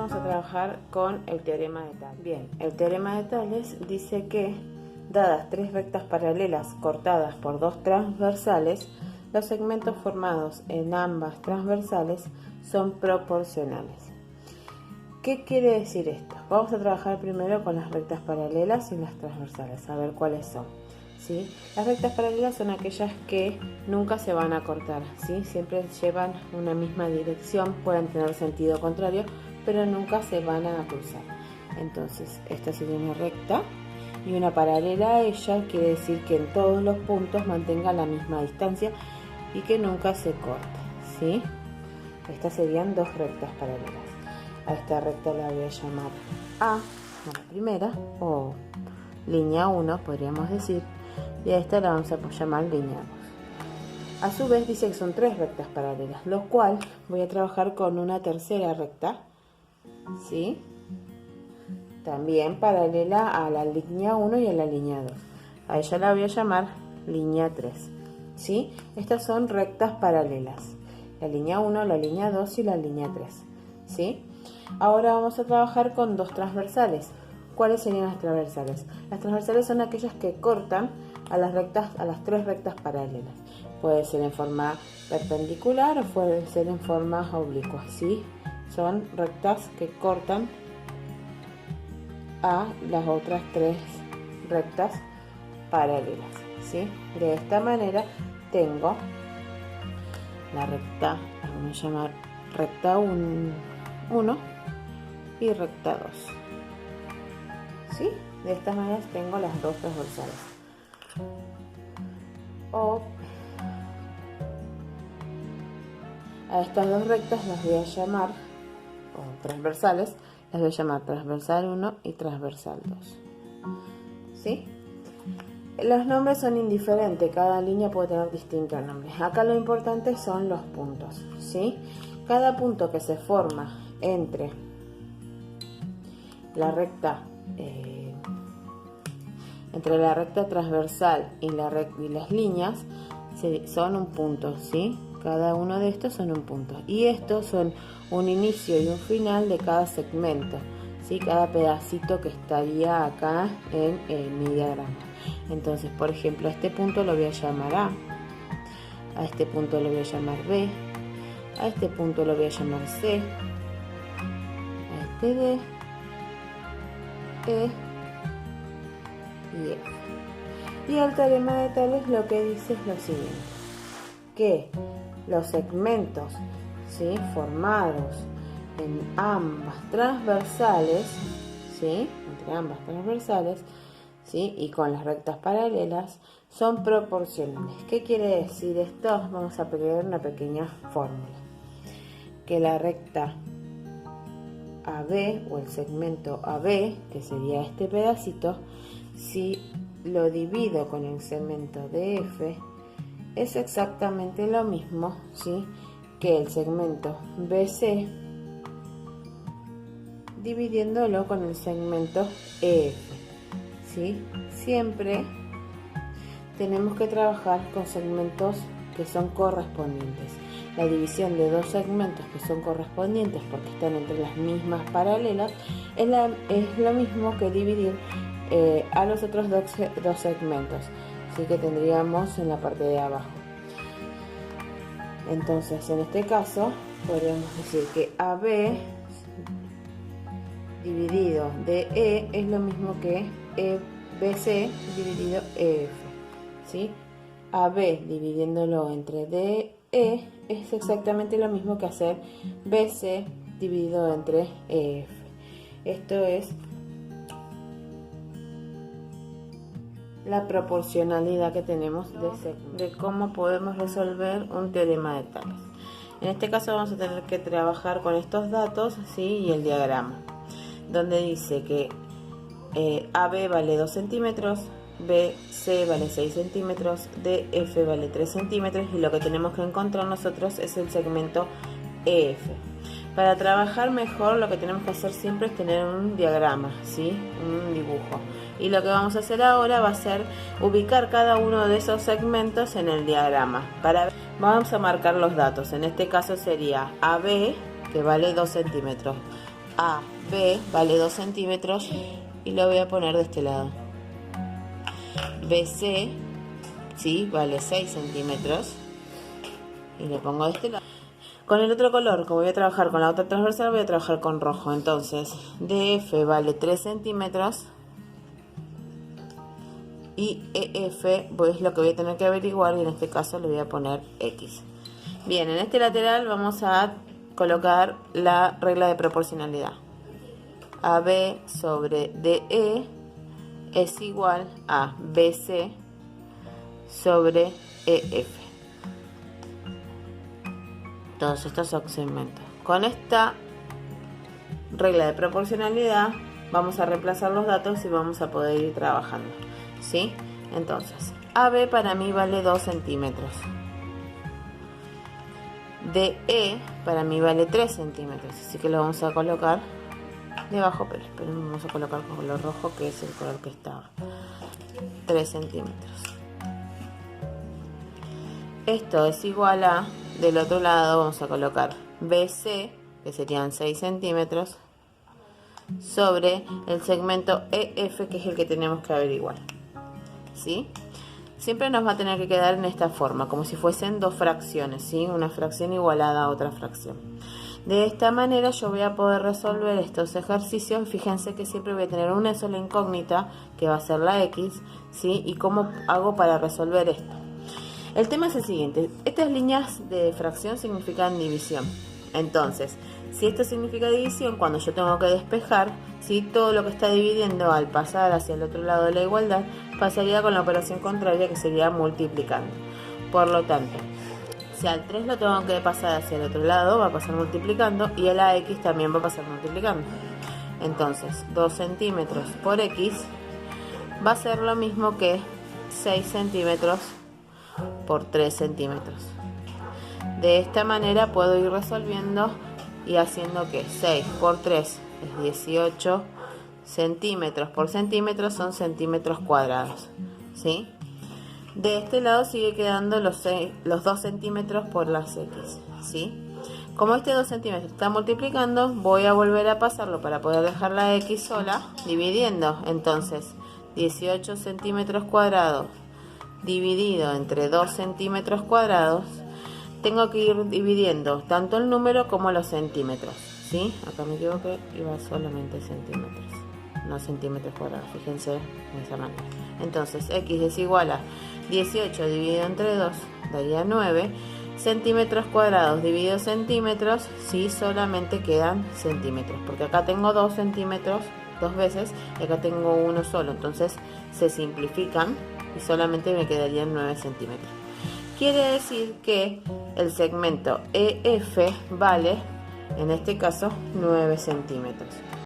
vamos a trabajar con el teorema de Tales. Bien, el teorema de Tales dice que, dadas tres rectas paralelas cortadas por dos transversales, los segmentos formados en ambas transversales son proporcionales. ¿Qué quiere decir esto? Vamos a trabajar primero con las rectas paralelas y las transversales, a ver cuáles son. ¿Sí? Las rectas paralelas son aquellas que nunca se van a cortar, ¿sí? Siempre llevan una misma dirección, pueden tener sentido contrario, pero nunca se van a cruzar. Entonces, esta sería una recta y una paralela a ella quiere decir que en todos los puntos mantenga la misma distancia y que nunca se corte, ¿sí? Estas serían dos rectas paralelas. A esta recta la voy a llamar A, la primera, o línea 1 podríamos decir, y a esta la vamos a llamar línea 2. A su vez dice que son tres rectas paralelas, lo cual voy a trabajar con una tercera recta, ¿sí? También paralela a la línea 1 y a la línea 2. A ella la voy a llamar línea 3, ¿sí? Estas son rectas paralelas, la línea 1, la línea 2 y la línea 3, ¿sí? Ahora vamos a trabajar con dos transversales. ¿Cuáles serían las transversales? Las transversales son aquellas que cortan a las tres rectas paralelas. Puede ser en forma perpendicular o puede ser en forma oblicua, ¿sí? Son rectas que cortan a las otras tres rectas paralelas, ¿sí? De esta manera tengo la recta, la vamos a llamar recta 1 y recta 2, ¿sí? De esta manera tengo las dos transversales. O a estas dos rectas las voy a llamar, o transversales, las voy a llamar transversal 1 y transversal 2, ¿sí? Los nombres son indiferentes, cada línea puede tener distintos nombres. Acá lo importante son los puntos, ¿sí? Cada punto que se forma entre la recta transversal y las líneas son un punto, ¿sí? Cada uno de estos son un punto y estos son un inicio y un final de cada segmento, ¿sí? Cada pedacito que estaría acá en mi diagrama. Entonces, por ejemplo, a este punto lo voy a llamar a este punto lo voy a llamar B, a este punto lo voy a llamar C, a este D, E y F. Y el teorema de Tales lo que dice es lo siguiente, que los segmentos, ¿sí?, formados en ambas transversales, ¿sí?, entre ambas transversales, ¿sí?, y con las rectas paralelas, son proporcionales. ¿Qué quiere decir esto? Vamos a pegar una pequeña fórmula. Que la recta AB o el segmento AB, que sería este pedacito, si lo divido con el segmento DF, es exactamente lo mismo, ¿sí?, que el segmento BC dividiéndolo con el segmento EF, ¿sí? Siempre tenemos que trabajar con segmentos que son correspondientes. La división de dos segmentos que son correspondientes porque están entre las mismas paralelas es lo mismo que dividir a los otros dos segmentos, así que tendríamos en la parte de abajo. Entonces, en este caso podríamos decir que AB dividido DE es lo mismo que BC dividido EF, ¿sí? AB dividiéndolo entre DE es exactamente lo mismo que hacer BC dividido entre EF. Esto es la proporcionalidad que tenemos de cómo podemos resolver un teorema de Tales. En este caso vamos a tener que trabajar con estos datos, ¿sí?, y el diagrama, donde dice que AB vale 2 centímetros, BC vale 6 centímetros, DF vale 3 centímetros y lo que tenemos que encontrar nosotros es el segmento EF. Para trabajar mejor lo que tenemos que hacer siempre es tener un diagrama, ¿sí?, un dibujo. Y lo que vamos a hacer ahora va a ser ubicar cada uno de esos segmentos en el diagrama. Vamos a marcar los datos. En este caso sería AB, que vale 2 centímetros, AB vale 2 centímetros y lo voy a poner de este lado. BC, sí, vale 6 centímetros y lo pongo de este lado. Con el otro color, como voy a trabajar con la otra transversal, voy a trabajar con rojo. Entonces, DF vale 3 centímetros y EF es lo que voy a tener que averiguar y en este caso le voy a poner X. Bien, en este lateral vamos a colocar la regla de proporcionalidad. AB sobre DE es igual a BC sobre EF. Todos estos son segmentos. Con esta regla de proporcionalidad vamos a reemplazar los datos y vamos a poder ir trabajando, ¿sí? Entonces, AB para mí vale 2 centímetros. DE para mí vale 3 centímetros, así que lo vamos a colocar debajo, pero vamos a colocar con color rojo, que es el color que estaba. 3 centímetros. Esto es igual a, del otro lado vamos a colocar BC, que serían 6 centímetros, sobre el segmento EF, que es el que tenemos que averiguar, ¿sí? Siempre nos va a tener que quedar en esta forma, como si fuesen dos fracciones, ¿sí? Una fracción igualada a otra fracción. De esta manera yo voy a poder resolver estos ejercicios. Fíjense que siempre voy a tener una sola incógnita, que va a ser la X, ¿sí? Y cómo hago para resolver esto. El tema es el siguiente: estas líneas de fracción significan división. Entonces, si esto significa división, cuando yo tengo que despejar, ¿sí? Todo lo que está dividiendo al pasar hacia el otro lado de la igualdad pasaría con la operación contraria, que sería multiplicando. Por lo tanto, si al 3 lo tengo que pasar hacia el otro lado, va a pasar multiplicando, y el AX también va a pasar multiplicando. Entonces, 2 centímetros por X va a ser lo mismo que 6 centímetros por 3 centímetros. De esta manera puedo ir resolviendo y haciendo que 6 por 3 es 18 centímetros por centímetro, son centímetros cuadrados, ¿sí? De este lado sigue quedando los 2 centímetros por las X, ¿sí? Como este 2 centímetros está multiplicando, voy a volver a pasarlo para poder dejar la X sola, dividiendo. Entonces, 18 centímetros cuadrados dividido entre 2 centímetros cuadrados, tengo que ir dividiendo tanto el número como los centímetros, ¿sí? Acá me equivoqué, iba solamente centímetros, no centímetros cuadrados, fíjense de esa manera. Entonces, X es igual a 18 dividido entre 2, daría 9. Centímetros cuadrados dividido centímetros, sí, solamente quedan centímetros, porque acá tengo 2 centímetros dos veces y acá tengo uno solo, entonces se simplifican y solamente me quedarían 9 centímetros. Quiere decir que el segmento EF vale, en este caso, 9 centímetros.